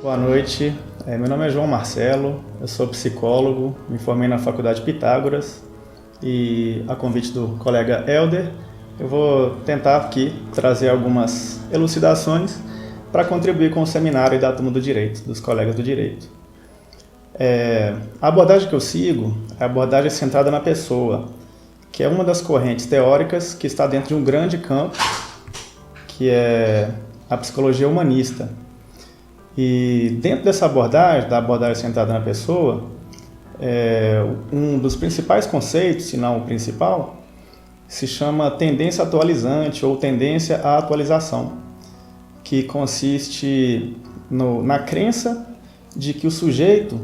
Boa noite, meu nome é João Marcelo, eu sou psicólogo, me formei na Faculdade Pitágoras e, a convite do colega Helder, eu vou tentar aqui trazer algumas elucidações para contribuir com o seminário da turma do Direito, dos colegas do Direito. A abordagem que eu sigo é a abordagem centrada na pessoa, que é uma das correntes teóricas que está dentro de um grande campo, que é a psicologia humanista. E dentro dessa abordagem, da abordagem centrada na pessoa, um dos principais conceitos, se não o principal, se chama tendência atualizante ou tendência à atualização, que consiste na crença de que o sujeito,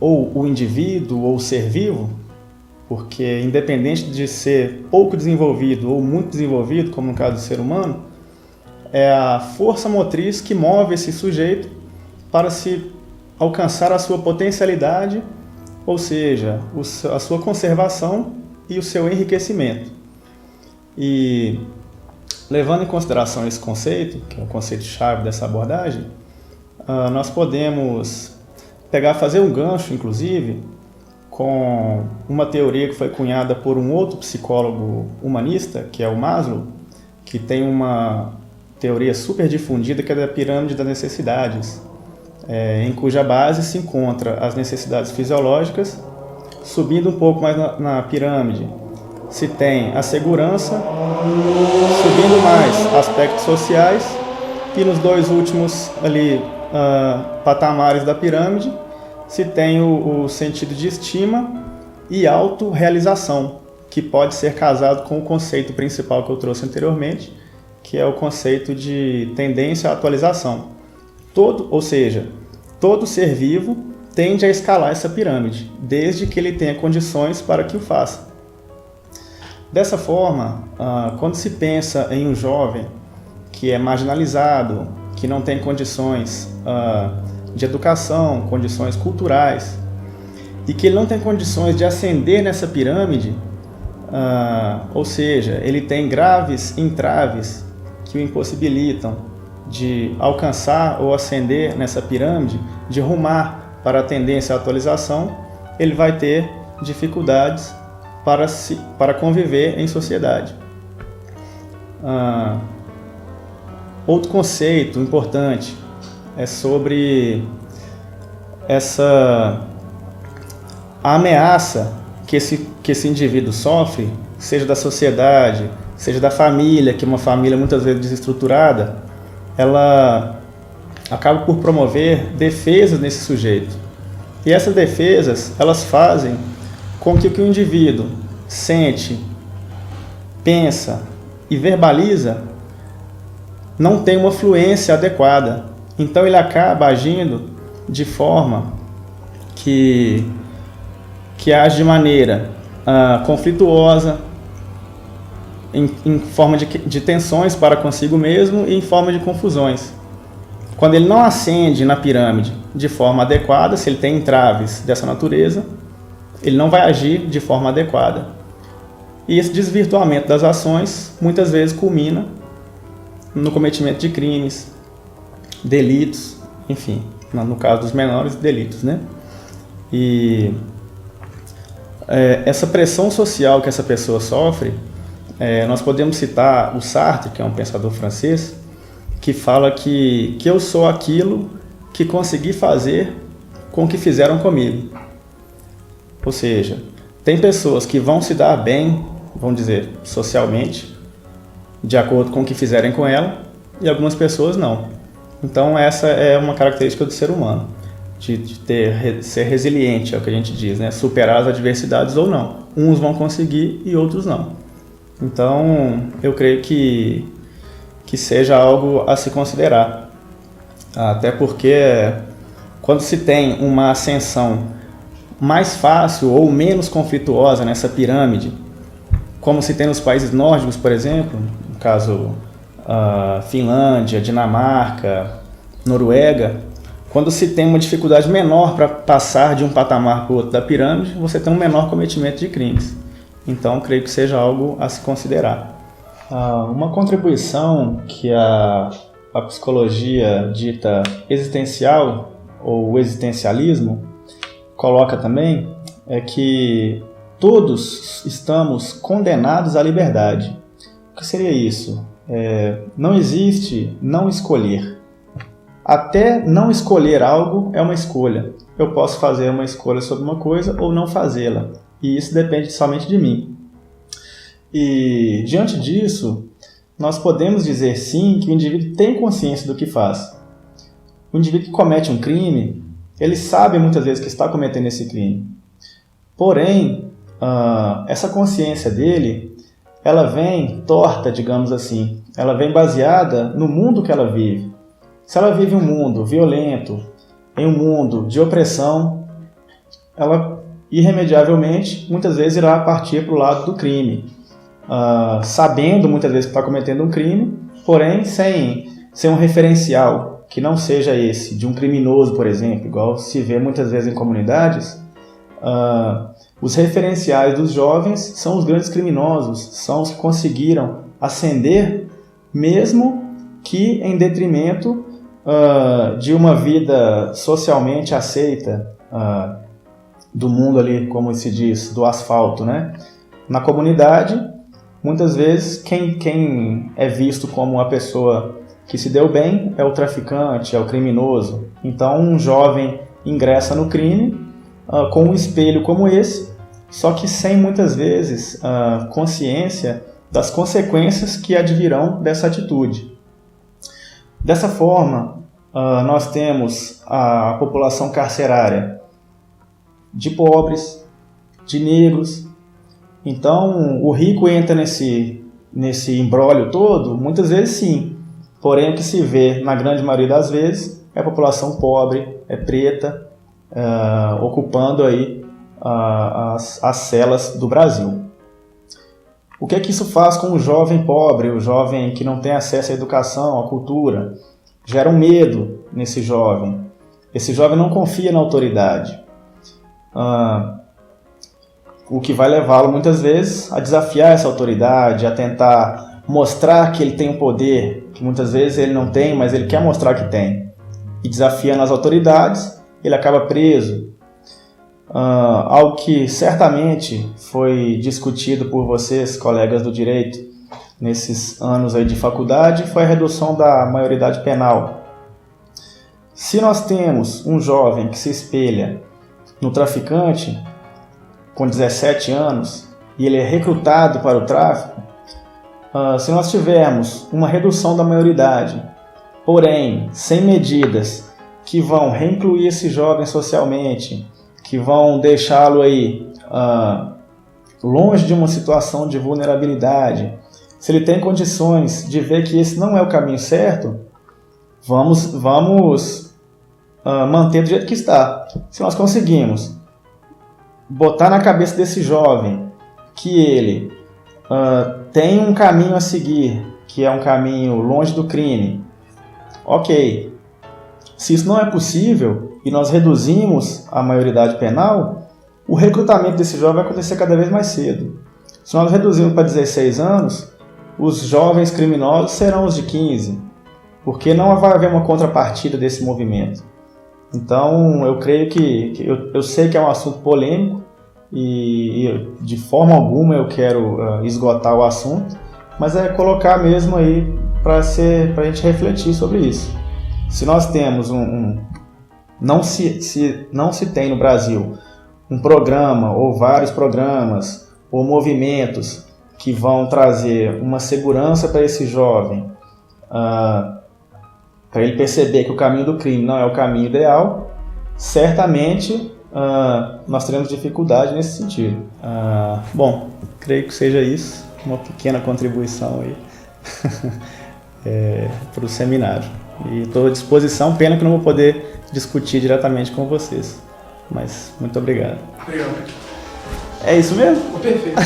ou o indivíduo, ou o ser vivo, porque independente de ser pouco desenvolvido ou muito desenvolvido, como no caso do ser humano, é a força motriz que move esse sujeito para se alcançar a sua potencialidade, ou seja, a sua conservação e o seu enriquecimento. E levando em consideração esse conceito, que é o conceito-chave dessa abordagem, nós podemos fazer um gancho, inclusive, com uma teoria que foi cunhada por um outro psicólogo humanista, que é o Maslow, que tem uma teoria super difundida, que é da pirâmide das necessidades, em cuja base se encontra as necessidades fisiológicas. Subindo um pouco mais na pirâmide, se tem a segurança, subindo mais aspectos sociais, e nos dois últimos ali, patamares da pirâmide, se tem o sentido de estima e autorrealização, que pode ser casado com o conceito principal que eu trouxe anteriormente, que é o conceito de tendência à atualização. Ou seja, todo ser vivo tende a escalar essa pirâmide, desde que ele tenha condições para que o faça. Dessa forma, quando se pensa em um jovem que é marginalizado, que não tem condições de educação, condições culturais, e que ele não tem condições de ascender nessa pirâmide, ou seja, ele tem graves entraves que o impossibilitam de alcançar ou ascender nessa pirâmide, de rumar para a tendência à atualização, ele vai ter dificuldades para conviver em sociedade. Outro conceito importante é sobre essa ameaça que esse indivíduo sofre, seja da sociedade, seja da família, que é uma família muitas vezes desestruturada, ela acaba por promover defesas nesse sujeito. E essas defesas, elas fazem com que o que o indivíduo sente, pensa e verbaliza não tenha uma fluência adequada. Então ele acaba agindo de forma que age de maneira conflituosa, em forma de tensões para consigo mesmo e em forma de confusões. Quando ele não ascende na pirâmide de forma adequada, se ele tem entraves dessa natureza, ele não vai agir de forma adequada. E esse desvirtuamento das ações muitas vezes culmina no cometimento de crimes, delitos, enfim, no caso dos menores, delitos, né? E essa pressão social que essa pessoa sofre, nós podemos citar o Sartre, que é um pensador francês, que fala que eu sou aquilo que consegui fazer com o que fizeram comigo. Ou seja, tem pessoas que vão se dar bem, vamos dizer, socialmente, de acordo com o que fizerem com ela, e algumas pessoas não. Então essa é uma característica do ser humano, de ser resiliente, é o que a gente diz, né? Superar as adversidades ou não. Uns vão conseguir e outros não. Então eu creio que seja algo a se considerar. Até porque quando se tem uma ascensão mais fácil ou menos conflituosa nessa pirâmide, como se tem nos países nórdicos, por exemplo, no caso Finlândia, Dinamarca, Noruega, quando se tem uma dificuldade menor para passar de um patamar para o outro da pirâmide, você tem um menor cometimento de crimes. Então, creio que seja algo a se considerar. Uma contribuição que a a psicologia dita existencial ou existencialismo coloca também é que todos estamos condenados à liberdade. O que seria isso? Não existe não escolher. Até não escolher algo é uma escolha. Eu posso fazer uma escolha sobre uma coisa ou não fazê-la. E isso depende somente de mim. E, diante disso, nós podemos dizer sim que o indivíduo tem consciência do que faz. O indivíduo que comete um crime, ele sabe muitas vezes que está cometendo esse crime. Porém, essa consciência dele, ela vem torta, digamos assim. Ela vem baseada no mundo que ela vive. Se ela vive um mundo violento, em um mundo de opressão, ela irremediavelmente, muitas vezes, irá partir para o lado do crime. Sabendo muitas vezes que está cometendo um crime, porém sem um referencial que não seja esse, de um criminoso, por exemplo, igual se vê muitas vezes em comunidades. Os referenciais dos jovens são os grandes criminosos, são os que conseguiram ascender, mesmo que em detrimento de uma vida socialmente aceita do mundo ali, como se diz, do asfalto, né? Na comunidade, muitas vezes, quem é visto como a pessoa que se deu bem é o traficante, é o criminoso. Então, um jovem ingressa no crime com um espelho como esse, só que sem, muitas vezes, consciência das consequências que advirão dessa atitude. Dessa forma, nós temos a população carcerária de pobres, de negros. Então, o rico entra nesse imbróglio todo, muitas vezes sim. Porém, o que se vê, na grande maioria das vezes, é a população pobre, é preta, ocupando aí as celas do Brasil. O que é que isso faz com o jovem pobre, o jovem que não tem acesso à educação, à cultura? Gera um medo nesse jovem. Esse jovem não confia na autoridade. O que vai levá-lo muitas vezes a desafiar essa autoridade, a tentar mostrar que ele tem um poder, que muitas vezes ele não tem, mas ele quer mostrar que tem. E desafiando as autoridades, ele acaba preso. Algo que certamente foi discutido por vocês, colegas do direito, nesses anos aí de faculdade, foi a redução da maioridade penal. Se nós temos um jovem que se espelha no traficante, com 17 anos, e ele é recrutado para o tráfico, se nós tivermos uma redução da maioridade, porém, sem medidas que vão reincluir esse jovem socialmente, que vão deixá-lo aí longe de uma situação de vulnerabilidade, se ele tem condições de ver que esse não é o caminho certo, vamos manter do jeito que está. Se nós conseguimos botar na cabeça desse jovem que ele tem um caminho a seguir, que é um caminho longe do crime, ok. Se isso não é possível e nós reduzimos a maioridade penal, o recrutamento desse jovem vai acontecer cada vez mais cedo. Se nós reduzirmos para 16 anos, os jovens criminosos serão os de 15, porque não vai haver uma contrapartida desse movimento. Então, eu creio eu sei que é um assunto polêmico e de forma alguma eu quero esgotar o assunto, mas é colocar mesmo aí para a gente refletir sobre isso. Se nós temos não se tem no Brasil um programa ou vários programas ou movimentos que vão trazer uma segurança para esse jovem, para ele perceber que o caminho do crime não é o caminho ideal, certamente nós teremos dificuldade nesse sentido. Bom, creio que seja isso, uma pequena contribuição aí para o seminário. E estou à disposição, pena que não vou poder discutir diretamente com vocês, mas muito obrigado. Obrigado. É isso mesmo? Perfeito.